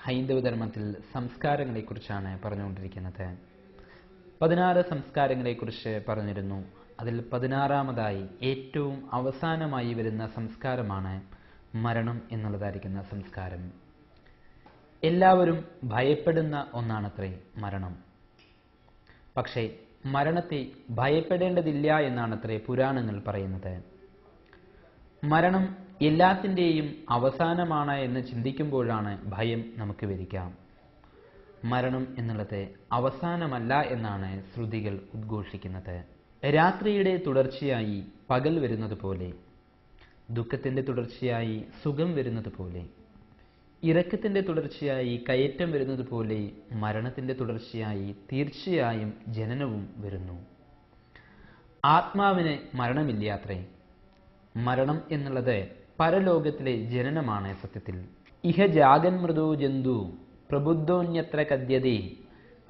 ഹൈന്ദവ ധർമ്മത്തിൽ സംസ്കാരങ്ങളെക്കുറിച്ചാണ് പറഞ്ഞുകൊണ്ടിരിക്കുന്നത്. 16 സംസ്കാരങ്ങളെക്കുറിച്ച് പറഞ്ഞിരുന്നു. അതിൽ 16ാമതായി ഏറ്റവും അവസാനമായി വരുന്ന സംസ്കാരമാണ് മരണം എന്നുള്ളതായിരിക്കുന്ന സംസ്കാരം. എല്ലാവരും ഭയപ്പെടുന്ന ഒന്നാണത്രേ മരണം. പക്ഷേ മരണത്തെ ഭയപ്പെടേണ്ടതില്ല എന്നാണത്രേ പുരാണങ്ങൾ പറയുന്നത്. മരണം എല്ലാത്തിൻ്റെയും അവസാനമാണ് എന്ന് ചിന്തിക്കുമ്പോഴാണ് ഭയം നമുക്ക് വരിക. മരണം എന്നുള്ളത് അവസാനമല്ല എന്നാണ് ശ്രുതികൾ ഉദ്ഘോഷിക്കുന്നത്. രാത്രിയുടെ തുടർച്ചയായി പകൽ വരുന്നത് പോലെ, ദുഃഖത്തിൻ്റെ തുടർച്ചയായി സുഖം വരുന്നത് പോലെ, ഇറക്കത്തിൻ്റെ തുടർച്ചയായി കയറ്റം വരുന്നത് പോലെ മരണത്തിൻ്റെ തുടർച്ചയായി തീർച്ചയായും ജനനവും വരുന്നു. ആത്മാവിന് മരണമില്ലാത്രേ. മരണം എന്നുള്ളത് പരലോകത്തിലെ ജനനമാണ്. സത്യത്തിൽ ഇഹ ജാഗന്മൃതോ ജന്തു പ്രബുദ്ധോന്യത്ര കദ്യതേ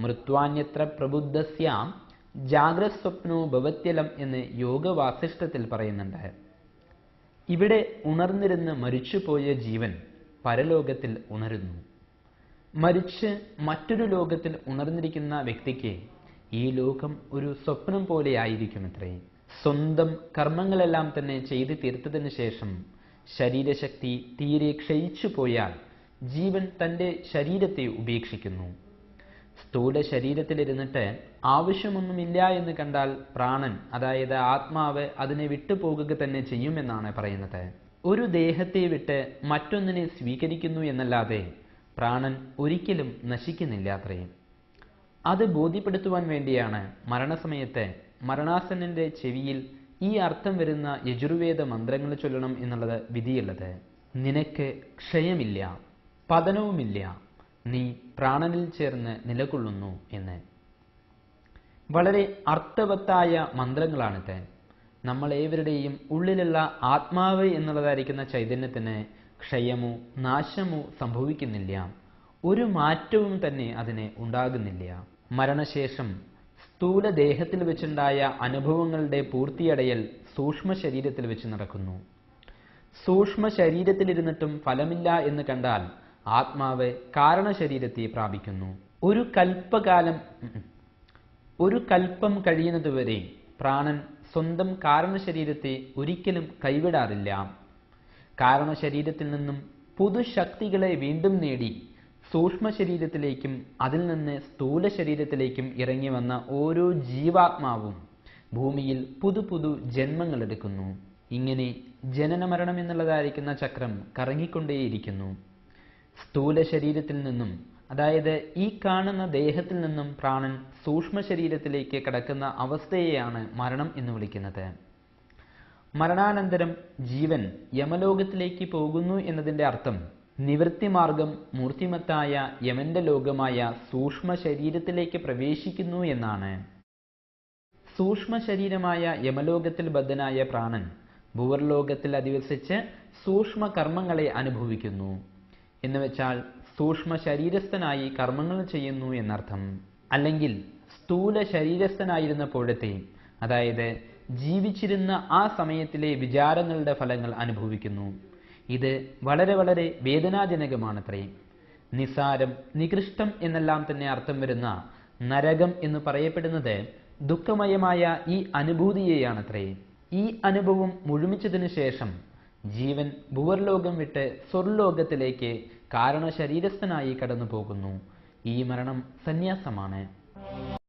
മൃത്വാന്യത്ര പ്രബുദ്ധസ്യാം ജാഗ്രസ്വപ്നോ ഭവത്യലം എന്ന് യോഗവാസിഷ്ഠത്തിൽ പറയുന്നുണ്ട്. ഇവിടെ ഉണർന്നിരുന്ന് മരിച്ചുപോയ ജീവൻ പരലോകത്തിൽ ഉണരുന്നു. മരിച്ച് മറ്റൊരു ലോകത്തിൽ ഉണർന്നിരിക്കുന്ന വ്യക്തിക്ക് ഈ ലോകം ഒരു സ്വപ്നം പോലെ ആയിരിക്കുമത്രേ. സ്വന്തം കർമ്മങ്ങളെല്ലാം തന്നെ ചെയ്തു തീർത്തതിന് ശേഷം ശരീരശക്തി തീരെ ക്ഷയിച്ചു പോയാൽ ജീവൻ തൻ്റെ ശരീരത്തെ ഉപേക്ഷിക്കുന്നു. സ്ഥൂല ശരീരത്തിലിരുന്നിട്ട് ആവശ്യമൊന്നുമില്ല എന്ന് കണ്ടാൽ പ്രാണൻ, അതായത് ആത്മാവ്, അതിനെ വിട്ടുപോകുക തന്നെ ചെയ്യുമെന്നാണ് പറയുന്നത്. ഒരു ദേഹത്തെ വിട്ട് മറ്റൊന്നിനെ സ്വീകരിക്കുന്നു എന്നല്ലാതെ പ്രാണൻ ഒരിക്കലും നശിക്കുന്നില്ലാത്രേ. അത് ബോധ്യപ്പെടുത്തുവാൻ വേണ്ടിയാണ് മരണസമയത്ത് മരണാസന്നന്റെ ചെവിയിൽ ഈ അർത്ഥം വരുന്ന യജുർവേദ മന്ത്രങ്ങൾ ചൊല്ലണം എന്നുള്ളത് വിധിയുള്ളത്. നിനക്ക് ക്ഷയമില്ല, പതനവുമില്ല, നീ പ്രാണനിൽ ചേർന്ന് നിലകൊള്ളുന്നു എന്ന്. വളരെ അർത്ഥവത്തായ മന്ത്രങ്ങളാണിത്. നമ്മളേവരുടെയും ഉള്ളിലുള്ള ആത്മാവ് എന്നുള്ളതായിരിക്കുന്ന ചൈതന്യത്തിന് ക്ഷയമോ നാശമോ സംഭവിക്കുന്നില്ല. ഒരു മാറ്റവും തന്നെ അതിന് ഉണ്ടാകുന്നില്ല. മരണശേഷം സ്ഥൂല ദേഹത്തിൽ വെച്ചുണ്ടായ അനുഭവങ്ങളുടെ പൂർത്തിയടയൽ സൂക്ഷ്മ ശരീരത്തിൽ വെച്ച് നടക്കുന്നു. സൂക്ഷ്മ ശരീരത്തിലിരുന്നിട്ടും ഫലമില്ല എന്ന് കണ്ടാൽ ആത്മാവ് കാരണശരീരത്തെ പ്രാപിക്കുന്നു. ഒരു കൽപ്പം കഴിയുന്നതുവരെ പ്രാണൻ സ്വന്തം കാരണശരീരത്തെ ഒരിക്കലും കൈവിടാറില്ല. കാരണശരീരത്തിൽ നിന്നും പുതുശക്തികളെ വീണ്ടും നേടി സൂക്ഷ്മ ശരീരത്തിലേക്കും അതിൽ നിന്ന് സ്ഥൂല ശരീരത്തിലേക്കും ഇറങ്ങി വന്ന ഓരോ ജീവാത്മാവും ഭൂമിയിൽ പുതു ജന്മങ്ങളെടുക്കുന്നു. ഇങ്ങനെ ജനന മരണം എന്നുള്ളതായിരിക്കുന്ന ചക്രം കറങ്ങിക്കൊണ്ടേയിരിക്കുന്നു. സ്ഥൂല ശരീരത്തിൽ നിന്നും, അതായത് ഈ കാണുന്ന ദേഹത്തിൽ നിന്നും പ്രാണൻ സൂക്ഷ്മ ശരീരത്തിലേക്ക് കടക്കുന്ന അവസ്ഥയെയാണ് മരണം എന്ന് വിളിക്കുന്നത്. മരണാനന്തരം ജീവൻ യമലോകത്തിലേക്ക് പോകുന്നു എന്നതിൻ്റെ അർത്ഥം നിവൃത്തിമാർഗം മൂർത്തിമത്തായ യമന്റെ ലോകമായ സൂക്ഷ്മ ശരീരത്തിലേക്ക് പ്രവേശിക്കുന്നു എന്നാണ്. സൂക്ഷ്മ ശരീരമായ യമലോകത്തിൽ ബദ്ധനായ പ്രാണൻ ഭൂവർലോകത്തിൽ അധിവസിച്ച് സൂക്ഷ്മ കർമ്മങ്ങളെ അനുഭവിക്കുന്നു. എന്നുവെച്ചാൽ സൂക്ഷ്മ ശരീരസ്ഥനായി കർമ്മങ്ങൾ ചെയ്യുന്നു എന്നർത്ഥം. അല്ലെങ്കിൽ സ്ഥൂല ശരീരസ്ഥനായിരുന്നപ്പോഴത്തെ, അതായത് ജീവിച്ചിരുന്ന ആ സമയത്തിലെ വിചാരങ്ങളുടെ ഫലങ്ങൾ അനുഭവിക്കുന്നു. ഇത് വളരെ വളരെ വേദനാജനകമാണത്രേ. നിസാരം, നികൃഷ്ടം എന്നെല്ലാം തന്നെ അർത്ഥം വരുന്ന നരകം എന്ന് പറയപ്പെടുന്നത് ദുഃഖമയമായ ഈ അനുഭൂതിയെയാണത്രേ. ഈ അനുഭവം മുഴുമിച്ചതിനു ശേഷം ജീവൻ ഭുവർലോകം വിട്ട് സ്വർലോകത്തിലേക്ക് കാരണശരീരസ്ഥനായി കടന്നു പോകുന്നു. ഈ മരണം സന്യാസമാണ്.